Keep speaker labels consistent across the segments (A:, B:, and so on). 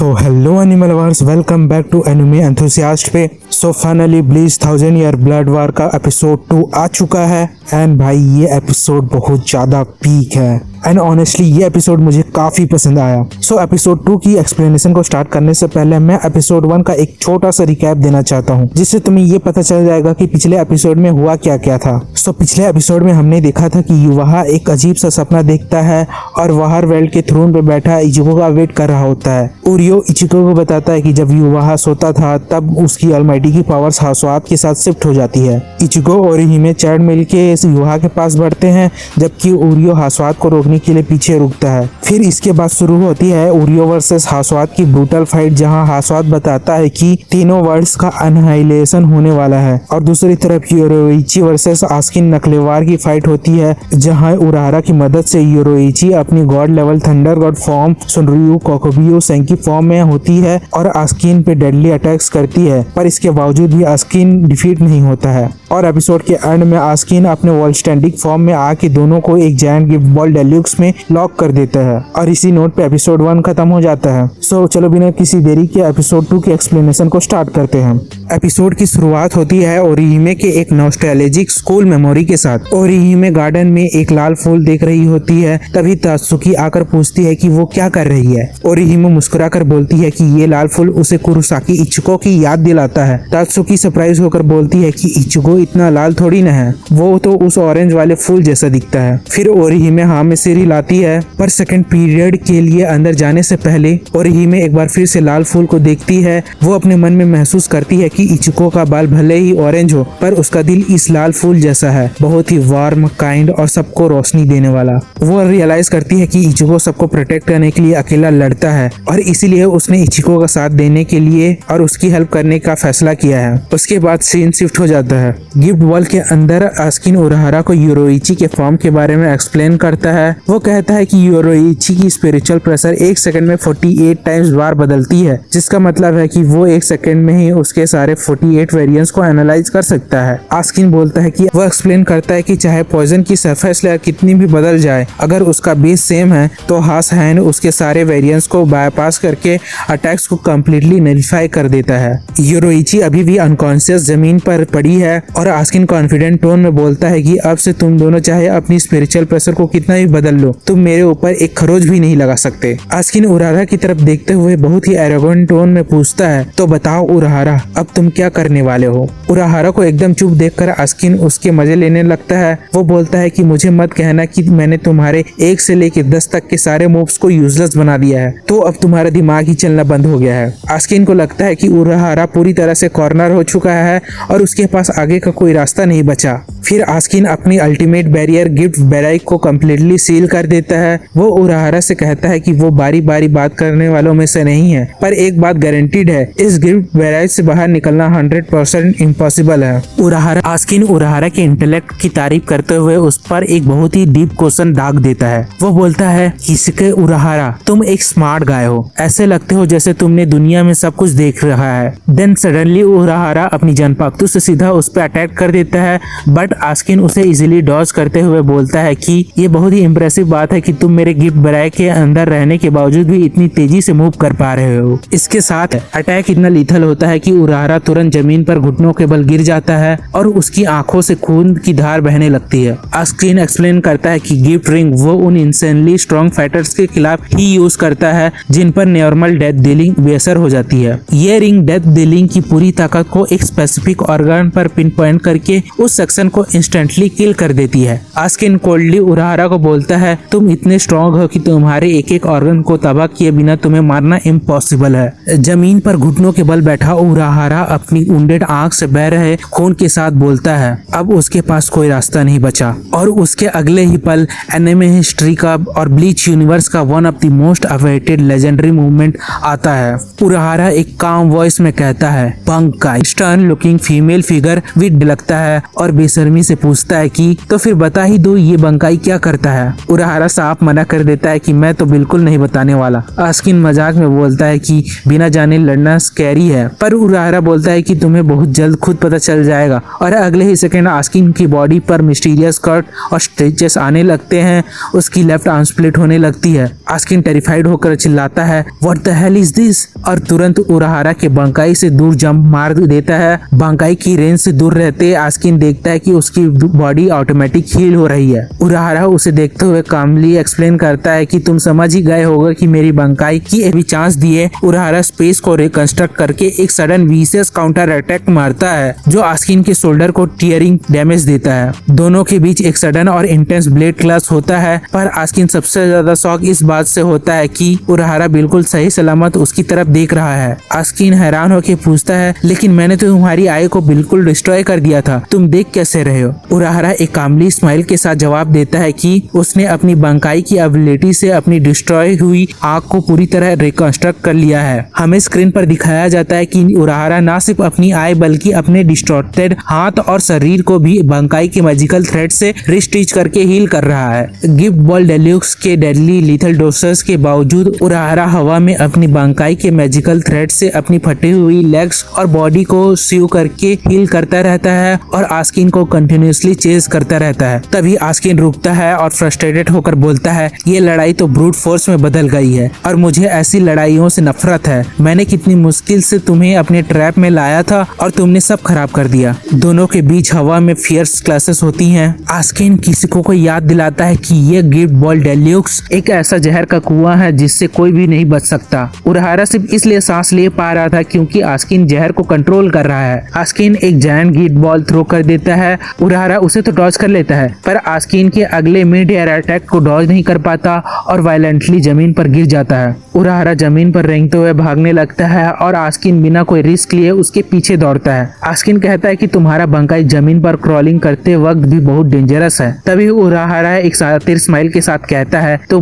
A: So hello animal lovers, welcome back to anime enthusiast पे। So finally Bleach 1000 year blood war का episode 2 आ चुका है and भाई ये एपिसोड बहुत ज़्यादा पीक है एंड ऑनेस्टली ये एपिसोड मुझे काफ़ी पसंद आया। सो एपिसोड 2 की एक्सप्लेनेशन को स्टार्ट करने से पहले मैं एपिसोड 1 का एक छोटा सा रिकैप देना चाहता हूँ, जिससे तुम्हें ये पता चल जाएगा कि पिछले एपिसोड में हुआ क्या क्या था। सो पिछले एपिसोड में हमने देखा था कि युवा एक अजीब सा सपना देखता है और वहार वर्ल्ड के थ्रोन पे बैठा इचिको का वेट कर रहा होता है। ओरियो इचिको को बताता है कि जब युवा सोता था तब उसकी अलमाइटी की पावर्स हासवात के साथ शिफ्ट हो जाती है। इचिको और हिमे चैड मिलके इस युवा के पास बढ़ते हैं, जबकि ओरियो हासवात को रोकने के लिए पीछे रुकता है। फिर इसके बाद शुरू होती है ओरियो वर्सेस हासवात की ब्रूटल फाइट, जहां हासवात बताता है कि तीनों वर्ल्ड्स का अनहाइलेशन होने वाला है और दूसरी तरफ योरोइची वर्सेस आस्किन नकलेवार की फाइट होती है, जहां उराहारा की मदद से योरोइची अपनी god level thunder god form सुनरियू कोकोबियो सेंकी फॉर्म में होती है और आस्किन पे डेडली अटैक्स करती है, पर इसके बावजूद भी आस्किन डिफीट नहीं होता है। और एपिसोड के एंड में आस्किन अपने वॉलस्टैंडिक फॉर्म में आके दोनों को एक जायंट गिफ्ट बॉल डेल्यूक्स में लॉक कर देता है और इसी नोट पे एपिसोड 1 खत्म हो जाता है। सो चलो बिना किसी देरी के एपिसोड 2 की एक्सप्लेनेशन को स्टार्ट करते हैं। एपिसोड की शुरुआत होती है ओरिहिमे के एक नॉस्टैल्जिक स्कूल मेमोरी के साथ। ओरिहिमे गार्डन में एक लाल फूल देख रही होती है, तभी तात्सुकी आकर पूछती है कि वो क्या कर रही है। ओरिहिमे मुस्कुराकर बोलती है कि ये लाल फूल उसे कुरोसाकी इचिको की याद दिलाता है। तात्सुकी सरप्राइज होकर बोलती है कि इचिको इतना लाल थोड़ी न है, वो तो उस ऑरेंज वाले फूल जैसा दिखता है। फिर ओरिहिमे हाँ में सिर हिलाती है, पर सेकंड पीरियड के लिए अंदर जाने से पहले ओरिहिमे एक बार फिर से लाल फूल को देखती है। वो अपने मन में महसूस करती है कि इचिको का बाल भले ही ऑरेंज हो, पर उसका दिल इस लाल फूल जैसा है, बहुत ही वार्म, काइंड और सबको रोशनी देने वाला। वो रियलाइज करती है कि इचिको सबको प्रोटेक्ट करने के लिए अकेला लड़ता है और इसीलिए उसने इचिको का साथ देने के लिए और उसकी हेल्प करने का फैसला किया है। उसके बाद सीन शिफ्ट हो जाता है। गिफ्ट वॉल के अंदर आस्किन उराहारा को योरोइची के फॉर्म के बारे में एक्सप्लेन करता है। वो कहता है कि योरोइची की स्पिरिचुअल प्रेशर एक सेकंड में 48 टाइम्स बार बदलती है, जिसका मतलब है कि वो एक सेकंड में ही उसके सारे 48 वेरिएंट्स को एनालाइज कर सकता है। आस्किन बोलता है कि वो एक्सप्लेन करता है कि चाहे पॉइजन की सरफेस लेयर कितनी भी बदल जाए, अगर उसका बेस सेम है तो हास हैंड उसके सारे वेरिएंट्स को बायपास करके अटैक्स को कम्प्लीटली नलिफाई कर देता है। योरोइची अभी भी अनकॉन्शियस जमीन पर पड़ी है और आस्किन कॉन्फिडेंट टोन में बोलता है कि अब से तुम दोनों चाहे अपनी स्पिरिचुअल प्रेशर को कितना भी बदल लो, तुम मेरे ऊपर एक खरोच भी नहीं लगा सकते। आस्किन उराहारा की तरफ देखते हुए बहुत ही एरोगेंट टोन में पूछता है, तो बताओ उराहारा, अब तुम क्या करने वाले हो। उराहारा को एकदम चुप देखकर आस्किन उसके मजे लेने लगता है। वो बोलता है कि मुझे मत कहना कि मैंने तुम्हारे 1 से लेकर 10 तक के सारे मूव्स को यूजलेस बना दिया है, तो अब तुम्हारा दिमाग ही चलना बंद हो गया है। आस्किन को लगता है कि उराहारा पूरी तरह से कॉर्नर हो चुका है और उसके पास आगे का कोई रास्ता नहीं बचा। फिर आस्किन अपनी अल्टीमेट बैरियर गिफ्ट बैराइक को कम्प्लीटली सील कर देता है। वो उराहारा से कहता है कि वो बारी बारी बात करने वालों में से नहीं है, पर एक बात गारंटीड है, इस गिफ्ट बैराइक से बाहर निकलना 100% इम्पॉसिबल है। आस्किन उराहारा के इंटेलेक्ट की तारीफ करते हुए उस पर एक बहुत ही डीप क्वेश्चन दाग देता है। वो बोलता है, किसके उराहारा, तुम एक स्मार्ट गाय हो, ऐसे लगते हो जैसे तुमने दुनिया में सब कुछ देख रहा है। देन सडनली उराहारा अपनी जनपाक्तु से सीधा उस पर अटैक कर देता है, बट आस्किन उसे इजीली डॉज करते हुए बोलता है कि ये बहुत ही इंप्रेसिव बात है कि तुम मेरे गिफ्ट बैराइक के अंदर रहने के बावजूद भी इतनी तेजी से मूव कर पा रहे हो। इसके साथ अटैक इतना लीथल होता है कि उराहारा तुरंत जमीन पर घुटनों के बल गिर जाता है और उसकी आंखों से खून की धार बहने लगती है। आस्किन एक्सप्लेन करता है कि गिफ्ट रिंग वो उन इंसेनली स्ट्रॉन्ग फाइटर्स के खिलाफ ही यूज करता है जिन पर नॉर्मल डेथ डीलिंग बेअसर हो जाती है। ये रिंग डेथ डीलिंग की पूरी ताकत को एक स्पेसिफिक ऑर्गन पर पिन पॉइंट करके उस सेक्शन को इंस्टेंटली किल कर देती है। आस्किन कोल्डली उराहारा को बोलता है, तुम इतने स्ट्रॉन्ग हो कि तुम्हारे एक एक ऑर्गन को तबाह किए बिना तुम्हें मारना इम्पॉसिबल है। जमीन पर घुटनों के बल बैठा उराहारा अपनी उंडेड आंख से बह रहे खून के साथ बोलता है, अब उसके पास कोई रास्ता नहीं बचा। और उसके अगले ही पल एनिमे हिस्ट्री का और ब्लीच यूनिवर्स का one of the most awaited legendary movement आता है। उराहारा एक काम वॉइस में कहता है, पंक का stern looking female figure with लगता है और बेसर नरमी से पूछता है कि तो फिर बता ही दो ये बंकाई क्या करता है। उराहारा साफ मना कर देता है कि मैं तो बिल्कुल नहीं बताने वाला। आस्किन मजाक में बोलता है कि बिना जाने लड़ना स्कैरी है, पर उराहारा बोलता है कि तुम्हें बहुत जल्द खुद पता चल जाएगा। और अगले ही सेकंड आस्किन की बॉडी पर मिस्टीरियस कट और स्ट्रेचेस आने लगते हैं। उसकी लेफ्ट आर्म स्प्लिट होने लगती है। आस्किन टेरिफाइड होकर चिल्लाता है what the hell is this, और तुरंत उराहारा के बंकाई से दूर जंप मार देता है। बंकाई की रेंज से दूर रहते आस्किन देखता है कि उसकी बॉडी ऑटोमेटिक हील हो रही है। उराहारा उसे देखते हुए कामली एक्सप्लेन करता है कि तुम समझ ही गए होगा कि मेरी बंकाई की अभी चांस दिए। उराहारा स्पेस को रिकंस्ट्रक्ट करके एक सडन विशियस काउंटर अटैक मारता है जो आस्किन के शोल्डर को टीयरिंग डैमेज देता है। दोनों के बीच एक सडन और इंटेंस ब्लेड क्लैश होता है, पर आस्किन सबसे ज्यादा शॉक इस बात से होता है कि उराहारा बिल्कुल सही सलामत उसकी तरफ देख रहा है। आस्किन हैरान होकर पूछता है लेकिन मैंने तो तुम्हारी आई को बिल्कुल डिस्ट्रॉय कर दिया था, तुम देख कैसे रहे हो। उराहारा एक कामली स्माइल के साथ जवाब देता है कि उसने अपनी बंकाई की एबिलिटी से अपनी डिस्ट्रॉय हुई आंख को पूरी तरह रिकंस्ट्रक्ट कर लिया है। हमें स्क्रीन पर दिखाया जाता है कि उराहारा ना सिर्फ अपनी आई बल्कि अपने डिस्टॉर्टेड हाथ और शरीर को भी बंकाई के मैजिकल थ्रेड से रिस्टिच करके हील कर रहा है। गिफ्ट बॉल डेल्यूक्स के डेडली लीथल डोसेस के बावजूद उराहारा हवा में अपनी बंकाई के मैजिकल थ्रेड से अपनी फटी हुई लेग्स और बॉडी को सीव करके हील करता रहता है और आस्किन को कंटिन्यूसली चेज करता रहता है। तभी आस्किन रुकता है और फ्रस्ट्रेटेड होकर बोलता है ये लड़ाई तो ब्रूट फोर्स में बदल गई है और मुझे ऐसी लड़ाइयों से नफरत है। मैंने कितनी मुश्किल से तुम्हें अपने ट्रैप में लाया था और तुमने सब खराब कर दिया। दोनों के बीच हवा में फियर्स क्लैशेस होती हैं। आस्किन किसी को याद दिलाता है कि ये गिफ्ट बॉल डेल्यूक्स एक ऐसा जहर का कुआं है जिससे कोई भी नहीं बच सकता। उराहारा सिर्फ इसलिए सांस ले पा रहा था क्योंकि आस्किन जहर को कंट्रोल कर रहा है। आस्किन एक जायंट गिफ्ट बॉल थ्रो कर देता है। उराहारा उसे तो डॉज कर लेता है, पर आस्किन के अगले मिड एयर अटैक को डॉज नहीं कर पाता और वायलेंटली जमीन पर गिर जाता है। उराहारा जमीन पर रेंगते हुए भागने लगता है और आस्किन बिना कोई रिस्क लिए उसके पीछे दौड़ता है। आस्किन कहता है कि तुम्हारा बंकाई जमीन पर क्रॉलिंग करते वक्त भी बहुत डेंजरस है। तभी उराहारा एक सातिर स्माइल के साथ कहता है तो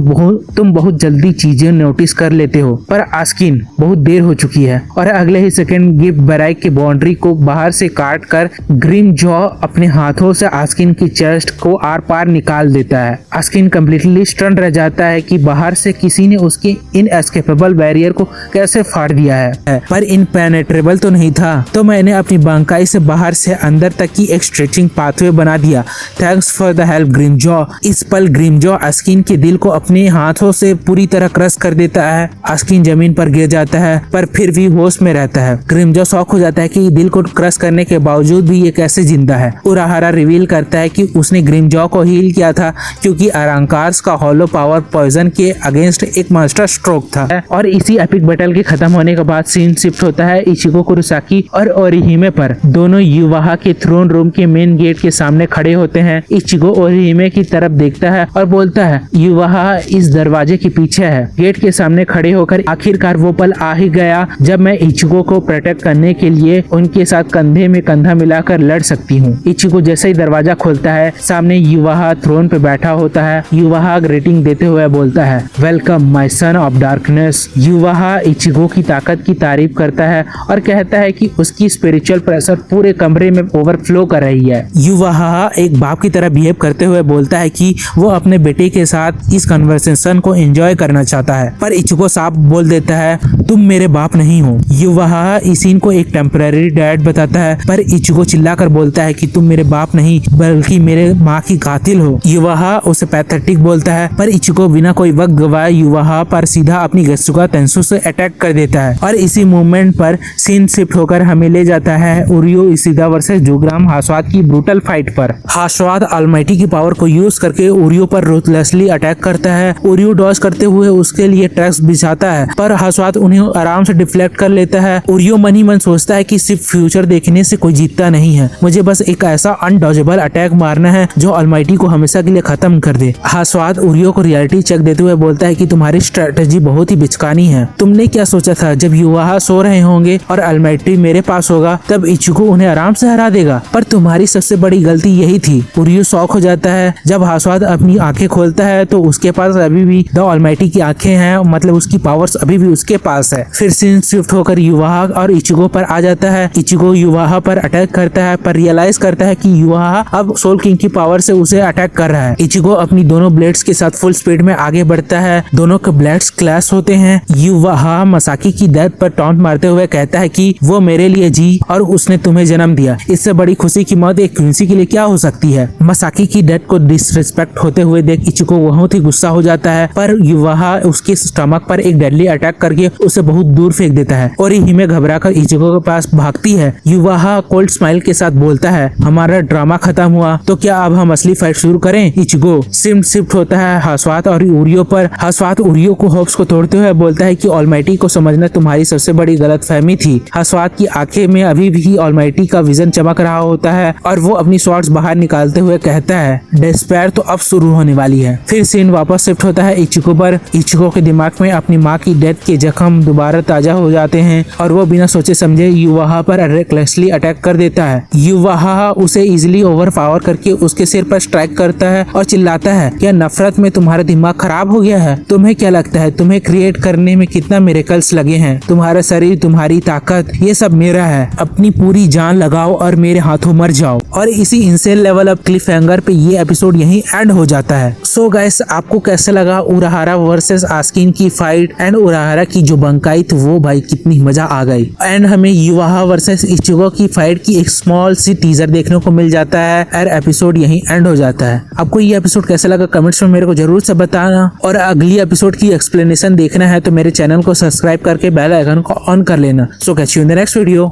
A: तुम बहुत जल्दी चीजें नोटिस कर लेते हो, पर आस्किन बहुत देर हो चुकी है। और अगले ही सेकंड गिफ्ट बैराक की बाउंड्री को बाहर से काट कर ग्रीम जॉ अपने हाथों से आस्किन की चेस्ट को आर पार निकाल देता है। आस्किन कम्प्लीटली स्टन रह जाता है कि बाहर से किसी ने उसके इनएस्केपेबल बैरियर को कैसे फाड़ दिया है, पर इनपेनेट्रेबल तो नहीं था। तो मैंने अपनी बंकाई से बाहर से अंदर तक की एक स्ट्रेचिंग पाथवे बना दिया। Thanks for the help Graeme Jaw. इस पल ग्रीम जॉ आस्किन के दिल को अपने हाथों से पूरी तरह क्रश कर देता है। आस्किन जमीन पर गिर जाता है पर फिर भी होश में रहता है। ग्रीम जॉ शॉक हो जाता है कि दिल को क्रश करने के बावजूद भी ये कैसे जिंदा है। उराहारा रिवील करता है कि उसने ग्रीम जॉ को हील किया था क्योंकि अरांकार्स का हॉलो पावर पॉइजन के अगेंस्ट एक मास्टर स्ट्रोक था। और इसी एपिक बैटल के खत्म होने के बाद सीन शिफ्ट होता है इचिगो कुरोसाकी और ओरिहिमे पर। दोनों युवाहा के थ्रोन रूम के मेन गेट के सामने खड़े होते हैं। इचिगो ओरिहिमे की तरफ देखता है और बोलता है युवाहा इस दरवाजे के पीछे है। गेट के सामने खड़े होकर आखिरकार वो पल आ ही गया जब मैं इचिगो को प्रोटेक्ट करने के लिए उनके साथ कंधे में कंधा मिलाकर लड़ सकती हूँ। इचिगो जैसे ही दरवाजा खोलता है सामने युवाहा थ्रोन पे बैठा होता है। युवाहा ग्रीटिंग देते हुए बोलता है welcome my son of darkness. युवाहा इचिगो की ताकत की तारीफ करता है और कहता है कि उसकी स्पिरिचुअल प्रेशर पूरे कमरे में ओवरफ्लो कर रही है। युवाहा एक बाप की तरह बिहेव करते हुए बोलता है कि वो अपने बेटे के साथ इस कन्वर्सेशन को एंजॉय करना चाहता है, पर इचिगो साफ बोल देता है तुम मेरे बाप नहीं हो। युवाहा इस सीन को एक टेम्पररी डैड बताता है, पर इचिगो चिल्लाकर बोलता है कि तुम मेरे बाप नहीं बल्कि मेरे माँ की कातिल हो। युवाहा उसे पैथेटिक बोलता है, पर इचिगो बिना कोई वक्त गवाए युवाहा पर सीधा अपनी गत्सुगा तेंसु से अटैक कर देता है। और इसी मूवमेंट पर सीन शिफ्ट होकर हमें ले जाता है उरियो इशिदा वर्सेस जुग्राम हाशवाद की ब्रूटल फाइट पर। हाशवाद ऑलमाइटी की पावर को यूज करके उरियो पर रूथलेसली अटैक करता है। उरियो डॉज करते हुए उसके लिए ट्रैक्स बिछाता है, पर हाशवाद उन्हें आराम से डिफ्लेक्ट कर लेता है। उरियो मन ही मन सोचता है कि सिर्फ फ्यूचर देखने से कोई जीतता नहीं है, मुझे बस एक ऐसा अनडॉजेबल अटैक मारना है जो ऑलमाइटी को हमेशा के लिए खत्म कर दे। हाशवाद उरियो को रियलिटी चेक देते हुए बोलता है कि तुम्हारी स्ट्रेटेजी बहुत ही बिचकानी है। तुमने क्या सोचा था जब युवाहा सो रहे होंगे और ऑलमाइटी मेरे पास होगा तब इचिगो उन्हें आराम से हरा देगा, पर तुम्हारी सबसे बड़ी गलती यही थी। उरियो शॉक हो जाता है। जब हाशवाद अपनी आंखें खोलता है तो उसके पास अभी भी द ऑलमाइटी की आंखें हैं, मतलब उसकी पावर्स अभी भी उसके पास है। फिर सीन शिफ्ट होकर युवाहा और इचिगो पर आ जाता है। इचिगो युवाहा पर अटैक करता है, पर रियलाइज करता है कि युवाहा अब सोल किंग की पावर से उसे अटैक कर रहा है। इचिगो अपनी दोनों ब्लेड्स के साथ फुल स्पीड में आगे बढ़ता है। दोनों के ब्लेड्स क्लैश होते हैं। युवाहा मसाकी की डेथ पर टॉन्ट मारते हुए कहता है कि वो मेरे लिए जी और उसने तुम्हें जन्म दिया। इससे बड़ी खुशी की मौत एक क्वींसी के लिए क्या हो सकती है। मसाकी की डेथ को डिसरिस्पेक्ट होते हुए देख इचिगो बहुत ही गुस्सा हो जाता है, पर युवाहा उसके स्टमक पर एक डेडली अटैक करके उसे बहुत दूर फेंक देता है और हिमे घबराकर इचिगो के पास भागती है। युवाहा कोल्ड स्माइल के साथ बोलता है, हमारा ड्रामा खत्म हुआ तो क्या अब हम असली फाइट शुरू करें। इचिगो शिफ्ट होता है हास्वात और उरियो पर। हास्वात उरियो को होप्स को तोड़ते हुए बोलता है कि ऑलमाइटी को समझना तुम्हारी सबसे बड़ी गलतफहमी थी। हास्वात की आंखें में अभी भी ऑलमाइटी का विजन चमक रहा होता है और वो अपनी स्वॉर्ड्स बाहर निकालते हुए कहता है, डेस्पेयर तो अब शुरू होने वाली है। फिर सीन वापस शिफ्ट होता है इचिगो पर। इचिगो के दिमाग में अपनी माँ की डेथ के जख्म दोबारा ताजा हो जाते हैं और वो बिना सोचे समझे युवाहा पर रेकलेसली अटैक कर देता है। युवाहा उसे इजिली ओवरपावर करके उसके सिर पर स्ट्राइक करता है और चिल्लाता है, क्या नफरत में तुम्हारा दिमाग खराब हो गया है? तुम्हें क्या लगता है तुम्हें क्रिएट करने में कितना मिरेकल्स लगे हैं? तुम्हारा शरीर, तुम्हारी ताकत, ये सब मेरा है। अपनी पूरी जान लगाओ और मेरे हाथों मर जाओ। और इसी insane level up Cliff hanger पे ये एपिसोड यहीं एंड हो जाता है। सो गाइस, आपको कैसे लगा उराहारा वर्सेस आस्किन की फाइट एंड उराहारा की जो बंकाई थी वो भाई कितनी मजा आ गई। एंड हमें युवाहा वर्सेस इचिगो की फाइट की एक स्मॉल सी टीजर देखने को मिल जाता है और एपिसोड यहीं एंड हो जाता है। आपको ये एपिसोड कैसा लगा कमेंट्स में मेरे को जरूर से बताना और अगली एपिसोड की एक्सप्लेनेशन देखना है तो मेरे चैनल को सब्सक्राइब करके बेल आइकन को ऑन कर लेना। सो catch you in the next video.